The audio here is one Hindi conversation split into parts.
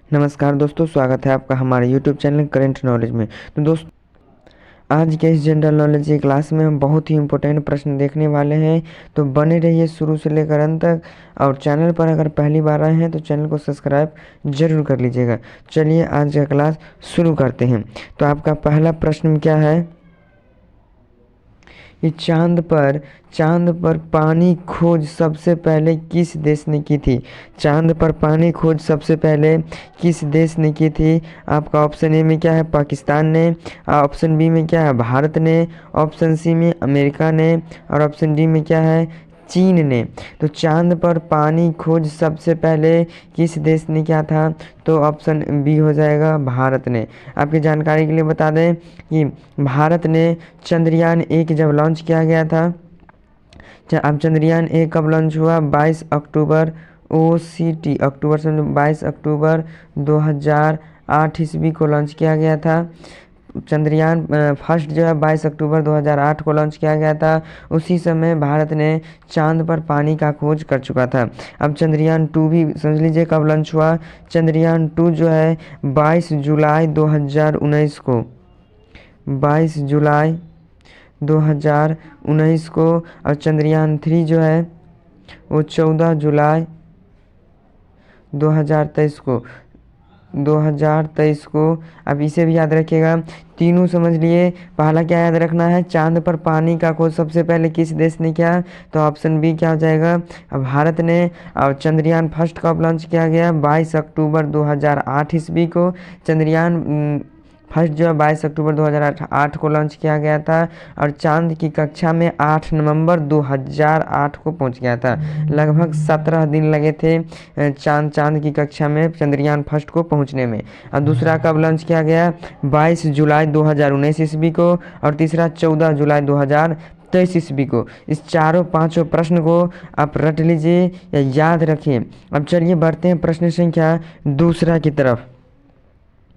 नमस्कार दोस्तों, स्वागत है आपका हमारे YouTube चैनल करेंट नॉलेज में। तो दोस्तों, आज के इस जनरल नॉलेज की क्लास में हम बहुत ही इंपॉर्टेंट प्रश्न देखने वाले हैं। तो बने रहिए शुरू से लेकर अंत तक। और चैनल पर अगर पहली बार आए हैं तो चैनल को सब्सक्राइब जरूर कर लीजिएगा। चलिए आज का क्लास शुरू करते हैं। तो आपका पहला प्रश्न क्या है कि चांद पर पानी खोज सबसे पहले किस देश ने की थी? चांद पर पानी खोज सबसे पहले किस देश ने की थी? आपका ऑप्शन ए में क्या है, पाकिस्तान ने। ऑप्शन बी में क्या है, भारत ने। ऑप्शन सी में अमेरिका ने। और ऑप्शन डी में क्या है, चीन ने। तो चांद पर पानी खोज सबसे पहले किस देश ने किया था? तो ऑप्शन बी हो जाएगा, भारत ने। आपकी जानकारी के लिए बता दें कि भारत ने चंद्रयान 1 जब लॉन्च किया गया था, अब चंद्रयान 1 कब लॉन्च हुआ? 22 अक्टूबर OCT अक्टूबर से 22 अक्टूबर 2008 ईस्वी को लॉन्च किया गया था। चंद्रयान फर्स्ट जो है 22 अक्टूबर 2008 को लॉन्च किया गया था। उसी समय भारत ने चांद पर पानी का खोज कर चुका था। अब चंद्रयान 2 भी समझ लीजिए कब लॉन्च हुआ। चंद्रयान 2 जो है 22 जुलाई 2019 को, 22 जुलाई 2019 को। और चंद्रयान 3 जो है वो 14 जुलाई 2023 को, 2023 को। अब इसे भी याद रखिएगा, तीनों समझ लिए। पहला क्या याद रखना है, चांद पर पानी का खोज सबसे पहले किस देश ने किया? तो ऑप्शन बी क्या हो जाएगा, भारत ने। और चंद्रयान फर्स्ट कब लॉन्च किया गया? 22 अक्टूबर 2008 ईस्वी को। चंद्रयान फर्स्ट जो है 22 अक्टूबर 2008 को लॉन्च किया गया था। और चांद की कक्षा में 8 नवंबर 2008 को पहुंच गया था। लगभग 17 दिन लगे थे चांद की कक्षा में चंद्रयान फर्स्ट को पहुंचने में। और दूसरा कब लॉन्च किया गया? 22 जुलाई 2019 ईस्वी को। और तीसरा 14 जुलाई 2023 ईस्वी को। इस चारों पांचों प्रश्न को आप रट लीजिए या याद रखिए। अब चलिए बढ़ते हैं प्रश्न संख्या दूसरा की तरफ।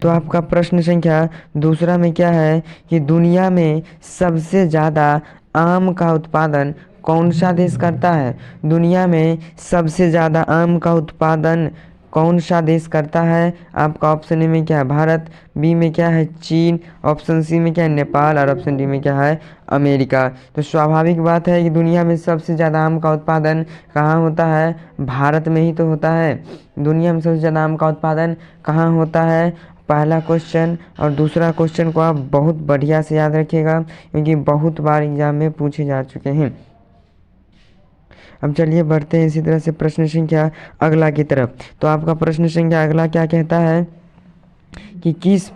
तो आपका प्रश्न संख्या दूसरा में क्या है कि दुनिया में सबसे ज़्यादा आम का उत्पादन कौन सा देश करता है? दुनिया में सबसे ज़्यादा आम का उत्पादन कौन सा देश करता है? आपका ऑप्शन ए में क्या है, भारत। बी में क्या है, चीन। ऑप्शन सी में क्या है, नेपाल। और ऑप्शन डी में क्या है, अमेरिका। तो स्वाभाविक बात है कि दुनिया में सबसे ज़्यादा आम का उत्पादन कहाँ होता है? भारत में ही तो होता है। दुनिया में सबसे ज़्यादा आम का उत्पादन कहाँ होता है? पहला क्वेश्चन। और दूसरा क्वेश्चन को आप बहुत बढ़िया से याद रखिएगा क्योंकि बहुत बार एग्जाम में पूछे जा चुके हैं। अब चलिए बढ़ते हैं इसी तरह से प्रश्न संख्या अगला की तरफ। तो आपका प्रश्न संख्या अगला क्या कहता है कि किस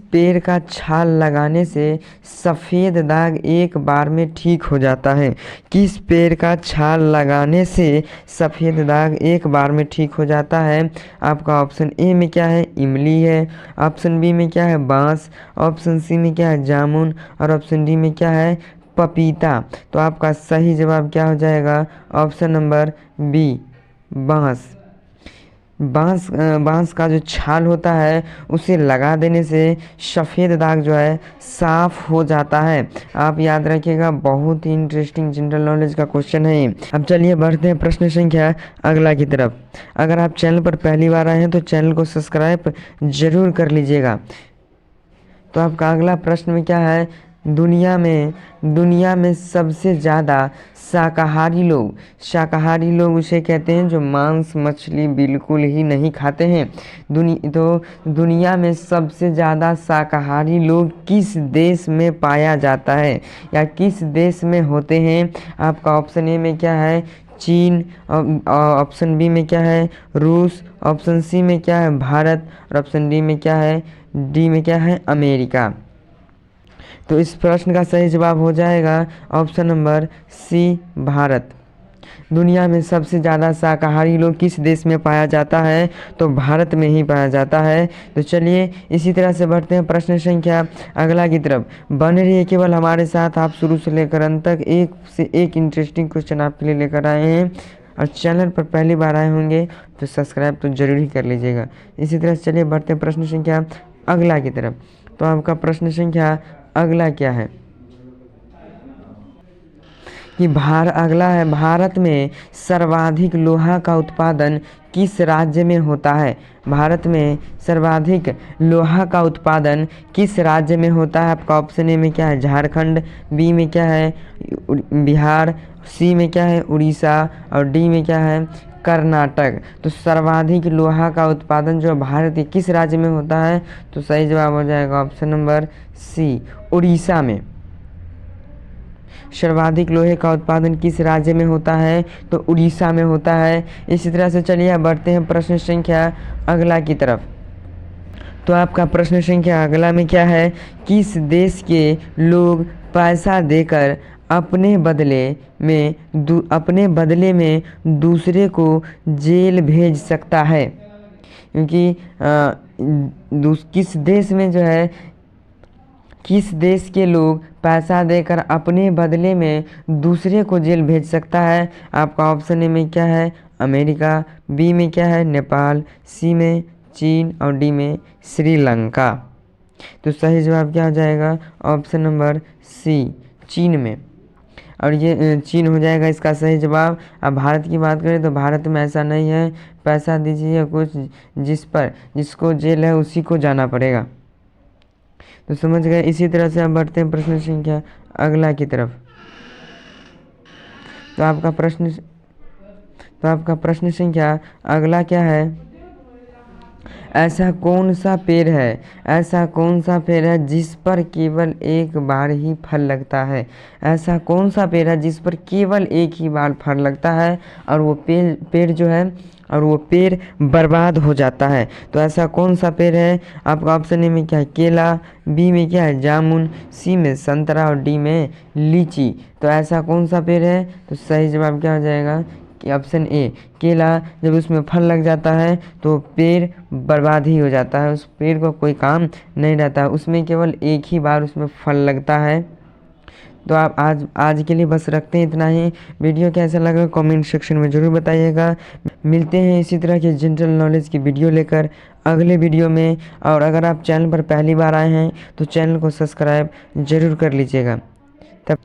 पेड़ का छाल लगाने से सफ़ेद दाग एक बार में ठीक हो जाता है? किस पेड़ का छाल लगाने से सफ़ेद दाग एक बार में ठीक हो जाता है? आपका ऑप्शन ए में क्या है, इमली है। ऑप्शन बी में क्या है, बांस। ऑप्शन सी में क्या है, जामुन। और ऑप्शन डी में क्या है, पपीता। तो आपका सही जवाब क्या हो जाएगा, ऑप्शन नंबर बी, बांस। बांस का जो छाल होता है उसे लगा देने से सफ़ेद दाग जो है साफ हो जाता है। आप याद रखिएगा, बहुत ही इंटरेस्टिंग जनरल नॉलेज का क्वेश्चन है ये। अब चलिए बढ़ते हैं प्रश्न संख्या अगला की तरफ। अगर आप चैनल पर पहली बार आए हैं तो चैनल को सब्सक्राइब जरूर कर लीजिएगा। तो आपका अगला प्रश्न में क्या है, दुनिया में सबसे ज़्यादा शाकाहारी लोग उसे कहते हैं जो मांस मछली बिल्कुल ही नहीं खाते हैं। दुनिया में सबसे ज़्यादा शाकाहारी लोग किस देश में पाया जाता है या किस देश में होते हैं? आपका ऑप्शन ए में क्या है, चीन। ऑप्शन बी में क्या है, रूस। ऑप्शन सी में क्या है, भारत। और ऑप्शन डी में क्या है, अमेरिका। तो इस प्रश्न का सही जवाब हो जाएगा ऑप्शन नंबर सी, भारत। दुनिया में सबसे ज़्यादा शाकाहारी लोग किस देश में पाया जाता है? तो भारत में ही पाया जाता है। तो चलिए इसी तरह से बढ़ते हैं प्रश्न संख्या अगला की तरफ। बने रहिए केवल हमारे साथ, आप शुरू से लेकर अंत तक एक से एक इंटरेस्टिंग क्वेश्चन आपके लिए लेकर आए हैं। और चैनल पर पहली बार आए होंगे तो सब्सक्राइब तो जरूर ही कर लीजिएगा। इसी तरह से चलिए बढ़ते हैं प्रश्न संख्या अगला की तरफ। तो आपका प्रश्न संख्या अगला क्या है कि अगला है, भारत में सर्वाधिक लोहा का उत्पादन किस राज्य में होता है? भारत में सर्वाधिक लोहा का उत्पादन किस राज्य में होता है? आपका ऑप्शन ए में क्या है, झारखंड, बी में क्या है, बिहार, सी में क्या है, उड़ीसा, और डी में क्या है, कर्नाटक। तो सर्वाधिक लोहा का उत्पादन जो भारत के किस राज्य में होता है? तो सही जवाब हो जाएगा ऑप्शन नंबर सी, उड़ीसा में। सर्वाधिक लोहे का उत्पादन किस राज्य में होता है? तो उड़ीसा में होता है। इसी तरह से चलिए बढ़ते हैं प्रश्न संख्या अगला की तरफ। तो आपका प्रश्न संख्या अगला में क्या है, किस देश के लोग पैसा देकर अपने बदले में दूसरे को जेल भेज सकता है? क्योंकि किस देश में जो है, किस देश के लोग पैसा देकर अपने बदले में दूसरे को जेल भेज सकता है? आपका ऑप्शन ए में क्या है, अमेरिका, बी में क्या है, नेपाल, सी में चीन, और डी में श्रीलंका। तो सही जवाब क्या हो जाएगा, ऑप्शन नंबर सी, चीन में। और ये चीन हो जाएगा इसका सही जवाब। अब भारत की बात करें तो भारत में ऐसा नहीं है, पैसा दीजिए कुछ, जिसको जेल है उसी को जाना पड़ेगा। तो समझ गए। इसी तरह से हम बढ़ते हैं प्रश्न संख्या अगला की तरफ। तो आपका प्रश्न संख्या अगला क्या है, ऐसा कौन सा पेड़ है जिस पर केवल एक बार ही फल लगता है? ऐसा कौन सा पेड़ है जिस पर केवल एक ही बार फल लगता है और वो पेड़ जो है और वो पेड़ बर्बाद हो जाता है? तो ऐसा कौन सा पेड़ है? आपका ऑप्शन ए में क्या है, केला, बी में क्या है, जामुन, सी में संतरा, और डी में लीची। तो ऐसा कौन सा पेड़ है? तो सही जवाब क्या हो जाएगा कि ऑप्शन ए, केला। जब उसमें फल लग जाता है तो पेड़ बर्बाद ही हो जाता है, उस पेड़ को कोई काम नहीं रहता है, उसमें केवल एक ही बार उसमें फल लगता है। तो आप आज के लिए बस रखते हैं इतना ही। वीडियो कैसा लगा कमेंट सेक्शन में ज़रूर बताइएगा। मिलते हैं इसी तरह के जनरल नॉलेज की वीडियो लेकर अगले वीडियो में। और अगर आप चैनल पर पहली बार आए हैं तो चैनल को सब्सक्राइब ज़रूर कर लीजिएगा। तब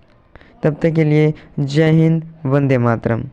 तक के लिए जय हिंद, वंदे मातरम।